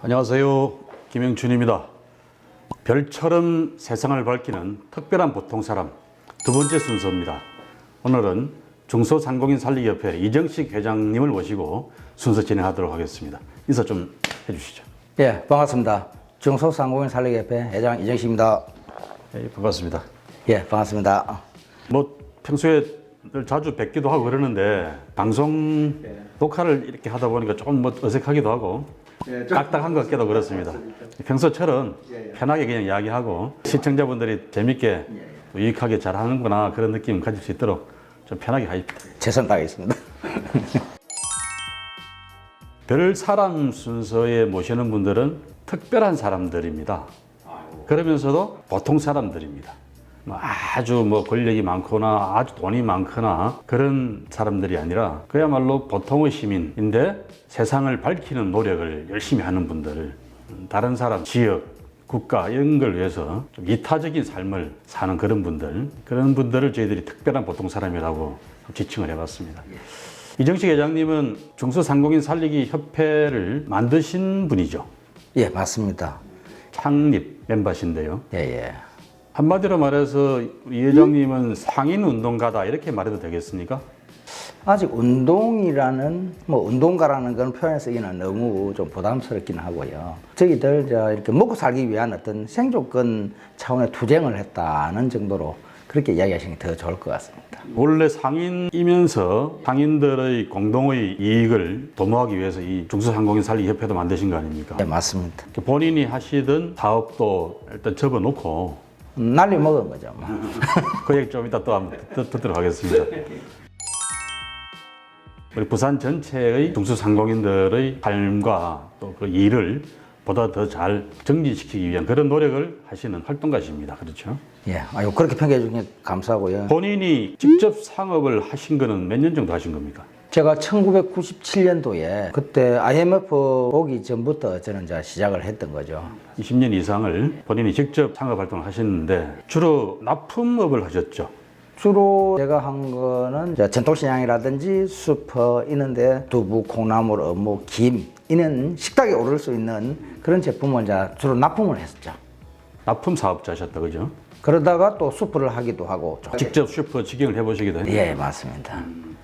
안녕하세요. 김영춘입니다. 별처럼 세상을 밝히는 특별한 보통사람 두 번째 순서입니다. 오늘은 중소상공인 살리기협회 이정식 회장님을 모시고 순서 진행하도록 하겠습니다. 인사 좀 해주시죠. 예, 반갑습니다. 중소상공인 살리기협회 회장 이정식입니다. 예, 반갑습니다. 예, 반갑습니다. 뭐 평소에 늘 자주 뵙기도 하고 그러는데 방송 녹화를 이렇게 하다 보니까 조금 뭐 어색하기도 하고 딱딱한 것 같기도 그렇습니다. 평소처럼 편하게 그냥 이야기하고 시청자분들이 재밌게 유익하게 잘 하는구나 그런 느낌 가질 수 있도록 좀 편하게 하십시오. 최선 다하겠습니다. 별 사람 순서에 모시는 분들은 특별한 사람들입니다. 그러면서도 보통 사람들입니다. 아주 권력이 많거나 아주 돈이 많거나 그런 사람들이 아니라 그야말로 보통의 시민인데 세상을 밝히는 노력을 열심히 하는 분들, 다른 사람, 지역, 국가 이런 걸 위해서 좀 이타적인 삶을 사는 그런 분들을 저희들이 특별한 보통 사람이라고 지칭을 해봤습니다. 이정식 회장님은 중소상공인 살리기 협회를 만드신 분이죠? 예, 맞습니다. 창립 멤버신데요. 예, 예. 한마디로 말해서 이 회장님은 상인 운동가다 이렇게 말해도 되겠습니까? 아직 운동이라는 운동가라는 그런 표현을 쓰기는 너무 좀 부담스럽긴 하고요. 저희들 이렇게 먹고 살기 위한 어떤 생존권 차원의 투쟁을 했다는 정도로 그렇게 이야기하시는 게 더 좋을 것 같습니다. 원래 상인이면서 상인들의 공동의 이익을 도모하기 위해서 이 중소상공인 살리기 협회도 만드신 거 아닙니까? 네, 맞습니다. 본인이 하시던 사업도 일단 접어놓고 날리 먹은 거죠. 그 얘기 좀 이따 또 한번 듣도록 하겠습니다. 우리 부산 전체의 중소상공인들의 삶과 또 그 일을 보다 더 잘 정진시키기 위한 그런 노력을 하시는 활동가십니다. 그렇죠? 예, 아유, 그렇게 평가해 주시니 감사하고요. 본인이 직접 상업을 하신 거는 몇 년 정도 하신 겁니까? 제가 1997년도에 그때 IMF 오기 전부터 저는 이제 시작을 했던 거죠. 20년 이상을 본인이 직접 상업 활동을 하셨는데 주로 납품업을 하셨죠? 주로 제가 한 거는 이제 전통시장이라든지 슈퍼 이런데 두부, 콩나물, 어묵, 김 이런 식탁에 오를 수 있는 그런 제품을 이제 주로 납품을 했었죠. 납품 사업자셨다, 그죠? 그러다가 또 슈퍼를 하기도 하고. 직접 슈퍼 직영을 해보시기도 했나요? 예, 맞습니다.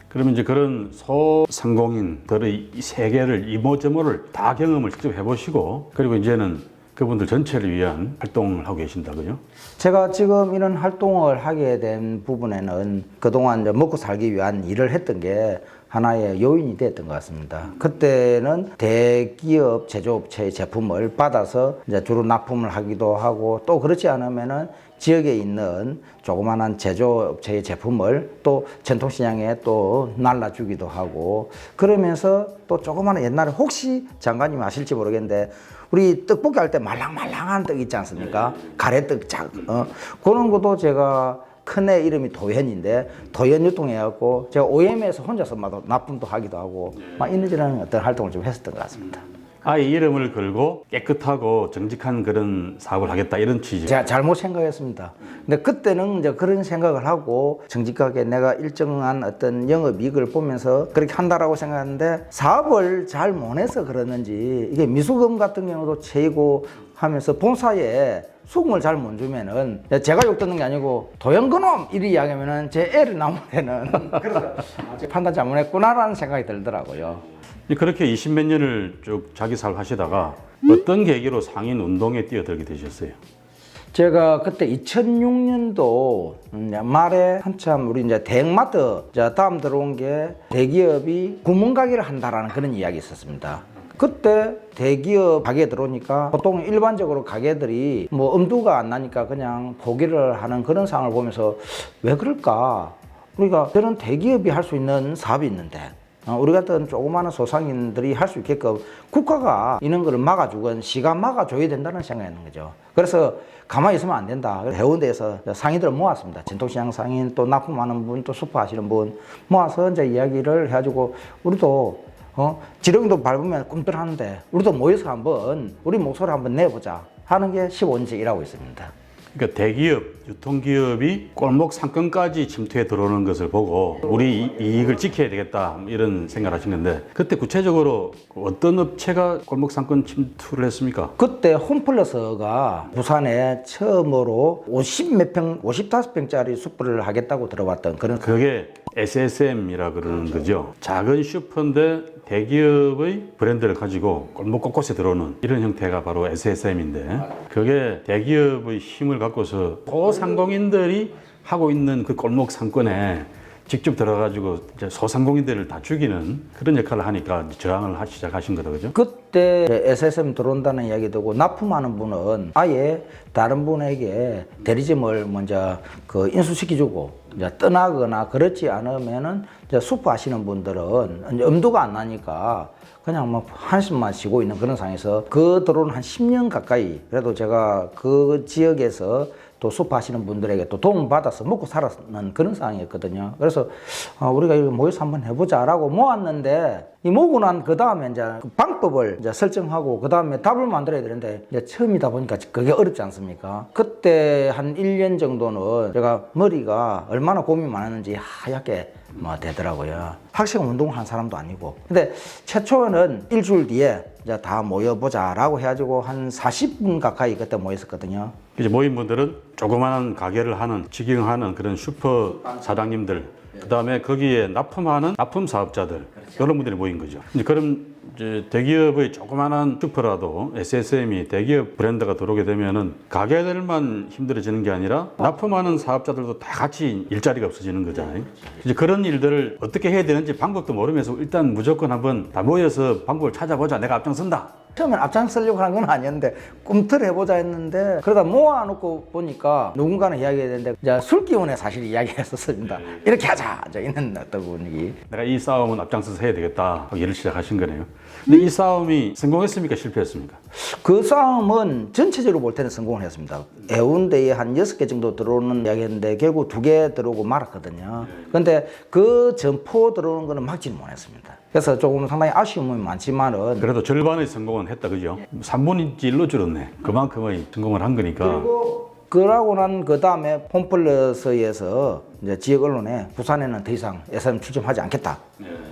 그러면 이제 그런 소상공인들의 이 세계를 이모저모를 다 경험을 직접 해보시고 그리고 이제는 그분들 전체를 위한 활동을 하고 계신다, 그죠? 제가 지금 이런 활동을 하게 된 부분에는 그동안 이제 먹고 살기 위한 일을 했던 게 하나의 요인이 됐던 것 같습니다. 그때는 대기업 제조업체의 제품을 받아서 이제 주로 납품을 하기도 하고 또 그렇지 않으면은 지역에 있는 조그마한 제조업체의 제품을 또 전통시장에 또 날라주기도 하고 그러면서 또 조그마한 옛날에 혹시 장관님 아실지 모르겠는데 우리 떡볶이 할 때 말랑말랑한 떡 있지 않습니까? 가래떡 그런 것도 제가 큰애 이름이 도현인데 도현 유통해갖고 제가 OM에서 혼자서 납품도 하기도 하고 막 이런저런 어떤 활동을 좀 했었던 것 같습니다. 아예 이름을 걸고 깨끗하고 정직한 그런 사업을 하겠다 이런 취지. 제가 잘못 생각했습니다. 근데 그때는 이제 그런 생각을 하고 정직하게 내가 일정한 어떤 영업이익을 보면서 그렇게 한다라고 생각하는데 사업을 잘 못해서 그러는지 이게 미수금 같은 경우도 채이고 하면서 본사에 수금을 잘 못 주면은 제가 욕 듣는 게 아니고 도연그놈 이리 이야기하면은 제 애를 낳으면은 그래서 판단 잘못했구나라는 생각이 들더라고요. 그렇게 20몇 년을 쭉 자기 사업 하시다가 어떤 계기로 상인 운동에 뛰어들게 되셨어요? 제가 그때 2006년도 말에 한참 우리 이제 대형마트 다음 들어온 게 대기업이 구멍가게를 한다라는 그런 이야기 있었습니다. 그때 대기업 가게에 들어오니까 보통 일반적으로 가게들이 엄두가 안 나니까 그냥 포기를 하는 그런 상황을 보면서 왜 그럴까? 우리가 저런 대기업이 할 수 있는 사업이 있는데 우리 같은 조그마한 소상인들이 할 수 있게끔 국가가 이런 거를 막아주건 시가 막아줘야 된다는 생각이었는 거죠. 그래서 가만히 있으면 안 된다. 해운대에서 상인들을 모았습니다. 전통시장 상인, 또 납품하는 분, 또 슈퍼 하시는 분 모아서 이제 이야기를 해가지고 우리도 지렁이도 밟으면 꿈틀하는데 우리도 모여서 한번 우리 목소리 한번 내보자 하는 게 15년째 일하고 있습니다. 그러니까 대기업, 유통기업이 골목 상권까지 침투해 들어오는 것을 보고 우리 이익을 지켜야 되겠다 이런 생각을 하신 건데 그때 구체적으로 어떤 업체가 골목 상권 침투를 했습니까? 그때 홈플러스가 부산에 처음으로 50몇 평, 55평짜리 슈퍼를 하겠다고 들어왔던 그런 그게 SSM이라 그러는 거죠. 작은 슈퍼인데 대기업의 브랜드를 가지고 골목 곳곳에 들어오는 이런 형태가 바로 SSM인데 그게 대기업의 힘을 갖고서 소상공인들이 하고 있는 그 골목 상권에 직접 들어가지고 이제 소상공인들을 다 죽이는 그런 역할을 하니까 저항을 시작하신 거다, 그죠? 그때 SSM 들어온다는 이야기 듣고 납품하는 분은 아예 다른 분에게 대리점을 먼저 그 인수시켜주고 이제 떠나거나 그렇지 않으면은 이제 슈퍼 하시는 분들은 이제 엄두가 안 나니까 그냥 뭐 한숨만 쉬고 있는 그런 상황에서 그 들어온 한 10년 가까이 그래도 제가 그 지역에서 또 슈퍼 하시는 분들에게 또 도움 받아서 먹고 살았는 그런 상황이었거든요. 그래서 우리가 이거 모여서 한번 해보자라고 모았는데 이 모으고 난 그 다음에 이제 그 방법을 이제 설정하고 그 다음에 답을 만들어야 되는데 이제 처음이다 보니까 그게 어렵지 않습니까? 그때 한 1년 정도는 제가 머리가 얼마나 고민이 많았는지 하얗게 뭐 되더라고요. 학생 운동을 한 사람도 아니고. 근데 최초는 일주일 뒤에 이제 다 모여보자라고 해가지고 한 40분 가까이 그때 모였었거든요. 이제 모인 분들은 조그마한 가게를 하는, 직영하는 그런 슈퍼 사장님들, 그 다음에 거기에 납품하는 납품 사업자들, 이런 분들이 모인 거죠. 이제 그럼 이제 대기업의 조그마한 슈퍼라도 SSM이 대기업 브랜드가 들어오게 되면은 가게들만 힘들어지는 게 아니라 납품하는 사업자들도 다 같이 일자리가 없어지는 거잖아요. 이제 그런 일들을 어떻게 해야 되는지 방법도 모르면서 일단 무조건 한번 다 모여서 방법을 찾아보자. 내가 앞장선다. 처음엔 앞장서려고 하는 건 아니었는데 꿈틀 해보자 했는데 그러다 모아놓고 보니까 누군가는 이야기해야 되는데 이제 술 기운에 사실 이야기했었습니다. 이렇게 하자 이런 어떤 분위기. 내가 이 싸움은 앞장서서 해야 되겠다 하고 일을 시작하신 거네요. 근데 이 싸움이 성공했습니까? 실패했습니까? 그 싸움은 전체적으로 볼 때는 성공을 했습니다. 해운대에 한 6개 정도 들어오는 이야기였는데 결국 2개 들어오고 말았거든요. 근데 그 점포 들어오는 거는 막지는 못했습니다. 그래서 조금 상당히 아쉬움이 많지만은 그래도 절반의 성공은 했다, 그죠? 3분의 1로 줄었네. 그만큼의 성공을 한 거니까. 그러고 난 그 다음에 홈플러스에서 이제 지역 언론에 부산에는 더 이상 SSM 출점하지 않겠다.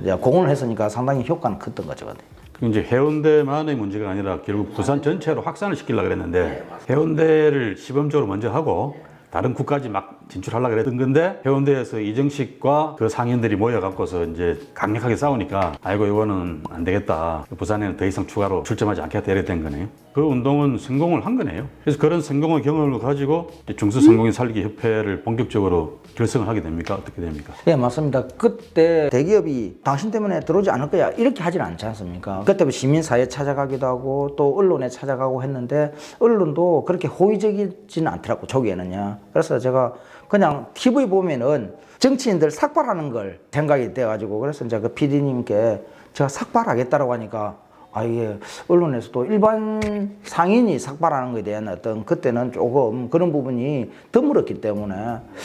이제 공언을 했으니까 상당히 효과는 컸던 거죠. 그 이제 해운대만의 문제가 아니라 결국 부산 전체로 확산을 시키려고 그랬는데 해운대를 시범적으로 먼저 하고 다른 구까지 막 진출하려고 그랬던 건데 해운대에서 이정식과 그 상인들이 모여갖고서 이제 강력하게 싸우니까 아이고 이거는 안 되겠다. 부산에는 더 이상 추가로 출점하지 않겠다 이렇게 된 거네요. 그 운동은 성공을 한 거네요. 그래서 그런 성공의 경험을 가지고 중소상공인 살리기 협회를 본격적으로 결성을 하게 됩니까? 어떻게 됩니까? 예, 맞습니다. 그때 대기업이 당신 때문에 들어오지 않을 거야 이렇게 하진 않지 않습니까? 그때 시민사회에 찾아가기도 하고 또 언론에 찾아가고 했는데 언론도 그렇게 호의적이지는 않더라고 초기에는요. 그래서 제가 그냥 TV 보면은 정치인들 삭발하는 걸 생각이 돼가지고 그래서 이제 그 PD님께 제가 삭발하겠다라고 하니까 이게 언론에서도 일반 상인이 삭발하는 것에 대한 어떤 그때는 조금 그런 부분이 드물었기 때문에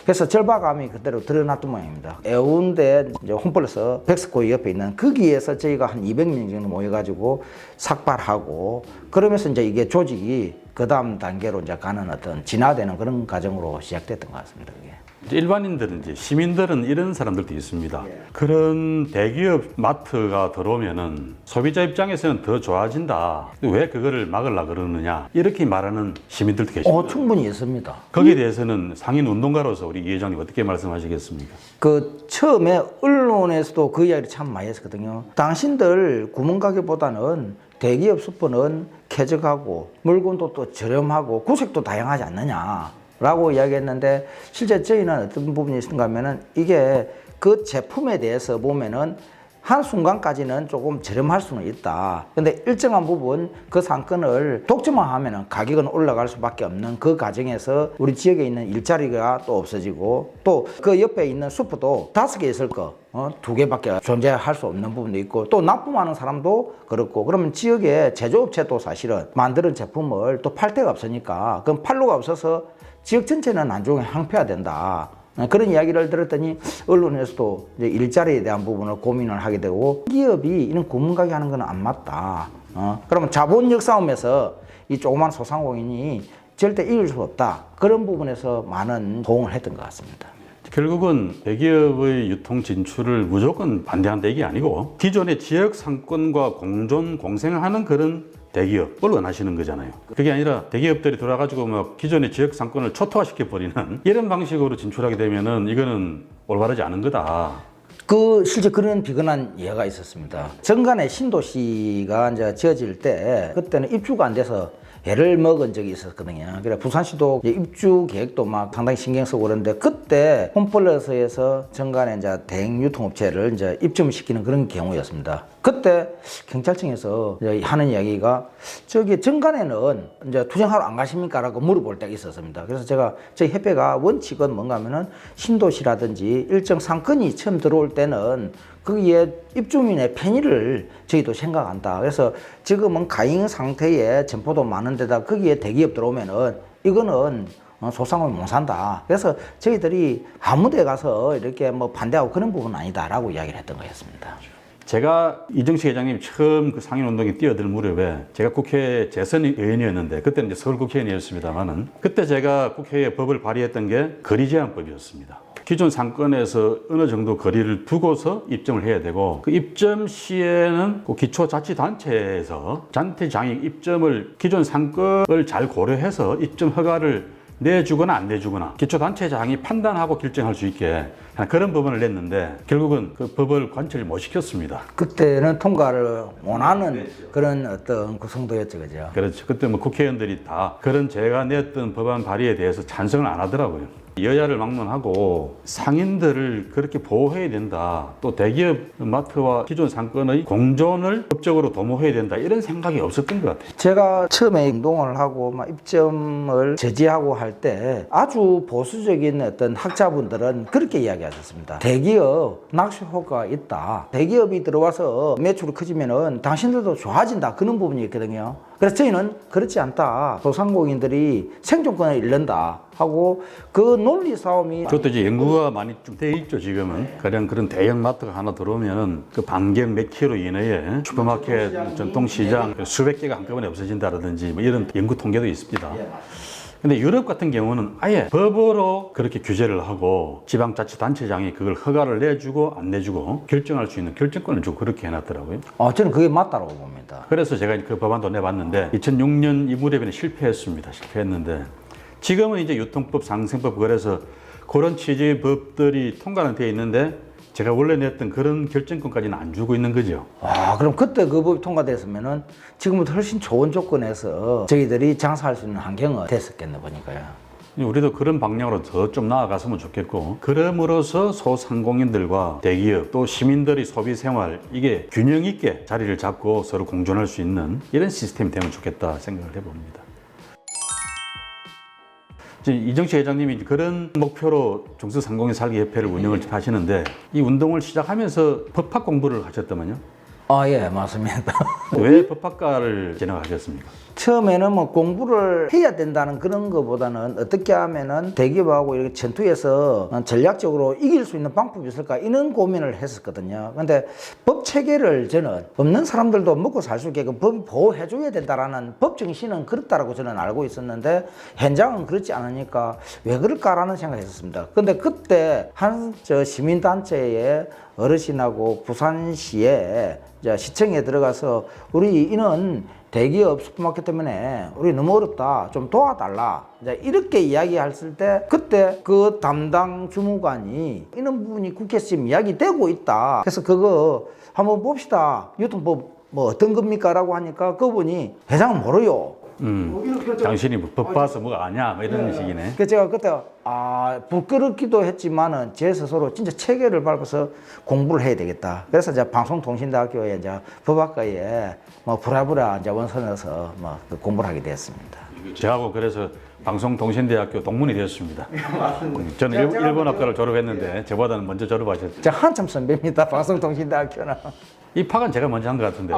그래서 절박함이 그대로 드러났던 모양입니다. 해운대 이제 홈플러스 백스코이 옆에 있는 거기에서 저희가 한 200명 정도 모여가지고 삭발하고 그러면서 이제 이게 조직이 그 다음 단계로 이제 가는 어떤 진화되는 그런 과정으로 시작됐던 것 같습니다. 그게. 일반인들은 이제 시민들은 이런 사람들도 있습니다. 그런 대기업 마트가 들어오면은 소비자 입장에서는 더 좋아진다. 왜 그거를 막으려 그러느냐 이렇게 말하는 시민들도 계십니다. 충분히 있습니다. 거기에 대해서는 상인 운동가로서 우리 이 회장님 어떻게 말씀하시겠습니까? 그 처음에 언론에서도 그 이야기를 참 많이 했었거든요. 당신들 구멍가게보다는 대기업 슈퍼는 쾌적하고 물건도 또 저렴하고 구색도 다양하지 않느냐 라고 이야기했는데 실제 저희는 어떤 부분이 있는가 하면은 이게 그 제품에 대해서 보면은 한순간까지는 조금 저렴할 수는 있다. 근데 일정한 부분 그 상권을 독점화하면은 가격은 올라갈 수밖에 없는 그 과정에서 우리 지역에 있는 일자리가 또 없어지고 또 그 옆에 있는 슈퍼도 5개 있을 거 2개밖에 존재할 수 없는 부분도 있고 또 납품하는 사람도 그렇고 그러면 지역에 제조업체도 사실은 만드는 제품을 또 팔 데가 없으니까 그럼 판로가 없어서 지역 전체는 나중에 항폐화된다. 그런 이야기를 들었더니 언론에서도 이제 일자리에 대한 부분을 고민을 하게 되고 기업이 이런 구멍가게 하는 건 안 맞다. 그러면 자본력 싸움에서 이 조그만 소상공인이 절대 이길 수 없다. 그런 부분에서 많은 호응을 했던 것 같습니다. 결국은 대기업의 유통 진출을 무조건 반대한다 이게 아니고 기존의 지역 상권과 공존 공생을 하는 그런 대기업을 원하시는 거잖아요. 그게 아니라 대기업들이 돌아가지고 막 기존의 지역 상권을 초토화시켜 버리는 이런 방식으로 진출하게 되면은 이거는 올바르지 않은 거다. 실제 그런 비근한 예가 있었습니다. 정간에 신도시가 이제 지어질 때 그때는 입주가 안 돼서 애를 먹은 적이 있었거든요. 그래 부산시도 입주 계획도 막 상당히 신경 쓰고 그러는데 그때 홈플러스에서 정간에 이제 대행 유통업체를 이제 입점시키는 그런 경우였습니다. 그때 경찰청에서 이제 하는 이야기가 저기 정간에는 이제 투쟁하러 안 가십니까라고 물어볼 때가 있었습니다. 그래서 제가 저희 협회가 원칙은 뭔가 하면은 신도시라든지 일정 상권이 처음 들어올 때는 거기에 입주민의 편의를 저희도 생각한다. 그래서 지금은 가잉 상태의 점포도 많은데다 거기에 대기업 들어오면은 이거는 소상공인 못 산다. 그래서 저희들이 아무 데 가서 이렇게 뭐 반대하고 그런 부분은 아니다라고 이야기를 했던 거였습니다. 제가 이정식 회장님 처음 그 상인운동에 뛰어들 무렵에 제가 국회 재선 의원이었는데 그때는 이제 서울 국회의원이었습니다만은 그때 제가 국회에 법을 발의했던 게 거리 제한법이었습니다. 기존 상권에서 어느 정도 거리를 두고서 입점을 해야 되고 그 입점 시에는 그 기초자치단체에서 잔태장익 입점을 기존 상권을 잘 고려해서 입점 허가를 내주거나 안 내주거나 기초단체장이 판단하고 결정할 수 있게 그런 법안을 냈는데 결국은 그 법을 관철을 못 시켰습니다. 그때는 통과를 원하는 그런 어떤 구성도였죠, 그죠? 그렇죠. 그때 뭐 국회의원들이 다 그런 제가 냈던 법안 발의에 대해서 찬성을 안 하더라고요. 여야를 막론하고 상인들을 그렇게 보호해야 된다. 또 대기업 마트와 기존 상권의 공존을 법적으로 도모해야 된다. 이런 생각이 없었던 것 같아요. 제가 처음에 운동을 하고 막 입점을 제지하고 할 때 아주 보수적인 어떤 학자분들은 그렇게 이야기하셨습니다. 대기업 낚시 효과가 있다. 대기업이 들어와서 매출이 커지면은 당신들도 좋아진다. 그런 부분이 있거든요. 그래서 저희는 그렇지 않다. 소상공인들이 생존권을 잃는다 하고 그 논리 싸움이 그것도 이제 연구가 많이 좀 돼 있죠. 지금은 가령 그런 대형 마트가 하나 들어오면 그 반경 몇 킬로 이내에 슈퍼마켓, 전통시장 수백 개가 한꺼번에 없어진다라든지 뭐 이런 연구 통계도 있습니다. 근데 유럽 같은 경우는 아예 법으로 그렇게 규제를 하고 지방자치단체장이 그걸 허가를 내주고 안 내주고 결정할 수 있는 결정권을 주고 그렇게 해놨더라고요. 저는 그게 맞다고 봅니다. 그래서 제가 그 법안도 내봤는데 2006년 이 무렵에는 실패했는데 지금은 이제 유통법, 상생법 그래서 그런 취지의 법들이 통과는 되어 있는데 제가 원래 냈던 그런 결정권까지는 안 주고 있는 거죠. 그럼 그때 그 법이 통과됐으면은 지금부터 훨씬 좋은 조건에서 저희들이 장사할 수 있는 환경이 됐었겠네 보니까요. 우리도 그런 방향으로 더 좀 나아갔으면 좋겠고 그럼으로써 소상공인들과 대기업 또 시민들의 소비 생활 이게 균형 있게 자리를 잡고 서로 공존할 수 있는 이런 시스템이 되면 좋겠다 생각을 해봅니다. 이정식 회장님이 그런 목표로 중소상공인살기협회를 운영을 하시는데 이 운동을 시작하면서 법학 공부를 하셨다면요? 예, 맞습니다. 왜 법학과를 진학하셨습니까? 처음에는 뭐 공부를 해야 된다는 그런 것보다는 어떻게 하면은 대기업하고 이렇게 전투에서 전략적으로 이길 수 있는 방법이 있을까 이런 고민을 했었거든요. 근데 법 체계를 저는 없는 사람들도 먹고 살 수 있게끔 법이 보호해줘야 된다라는 법 정신은 그렇다라고 저는 알고 있었는데 현장은 그렇지 않으니까 왜 그럴까라는 생각을 했었습니다. 근데 그때 한 시민단체의 어르신하고 부산시에 시청에 들어가서 우리 이는 대기업 슈퍼마켓 때문에 우리 너무 어렵다 좀 도와달라 이렇게 이야기했을 때 그때 그 담당 주무관이 이런 부분이 국회에서 지금 이야기되고 있다 그래서 그거 한번 봅시다 유통법 뭐 어떤 겁니까 라고 하니까 그분이 회장은 모르요. 당신이 법 봐서 뭐가 아냐 뭐 이런 식이네. 그래서 제가 그때 부끄럽기도 했지만은 제 스스로 진짜 체계를 밟아서 공부를 해야 되겠다. 그래서 이제 방송통신대학교에 이제 법학과에 뭐 부랴부랴 이제 원서넣어서 뭐 공부를 하게 되었습니다. 저하고 그래서 방송통신대학교 동문이 되었습니다. 저는 일본학과를 졸업했는데 저보다는 먼저 졸업하셨죠. 제가 한참 선배입니다. 방송통신대학교는. 입학은 제가 먼저 한 것 같은데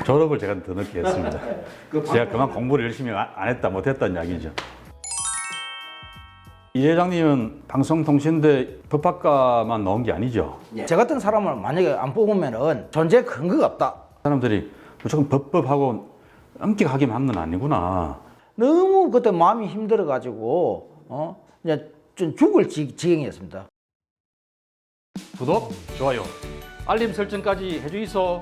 졸업을 제가 더 늦게 했습니다. 제가 그만 공부를 열심히 안 했다 못했다는 이야기죠. 이 회장님은 방송통신대 법학과만 나온 게 아니죠? 저 같은 사람을 만약에 안 뽑으면은 존재 근거가 없다. 사람들이 무조건 법하고 엄격하게만 한 건 아니구나. 너무 그때 마음이 힘들어가지고 이제 좀 죽을 지경이었습니다. 구독, 좋아요, 알림 설정까지 해주이소.